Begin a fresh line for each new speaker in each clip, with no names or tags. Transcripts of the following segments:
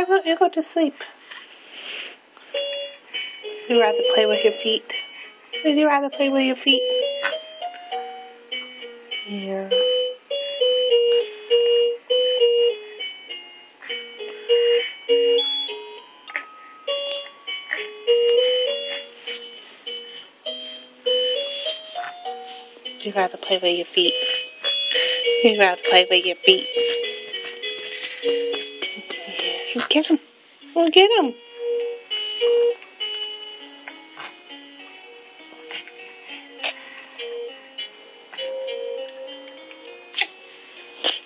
why don't you go to sleep? Would you rather play with your feet? Would you rather play with your feet? Yeah. You'd rather play with your feet. You'd rather play with your feet. Yeah. Get him. Go get him.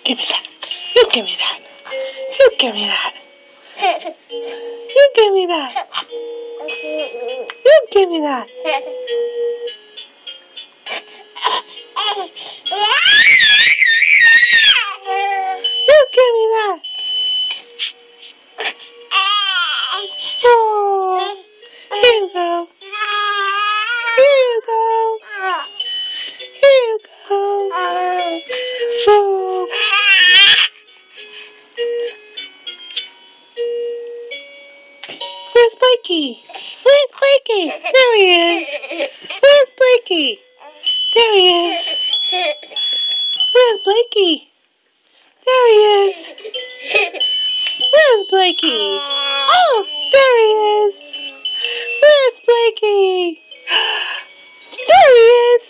Give me that. You give me that. You give me that. You give me that. You give me that. You give me that. Oh, here you go. Here you go. Here you go. Oh. Where's Blakey? Where's Blakey? There he is. Where's Blakey? There he is. Where's Blakey? There he is. Where's Blakey? Oh, there he is. Where's Blakey? There he is.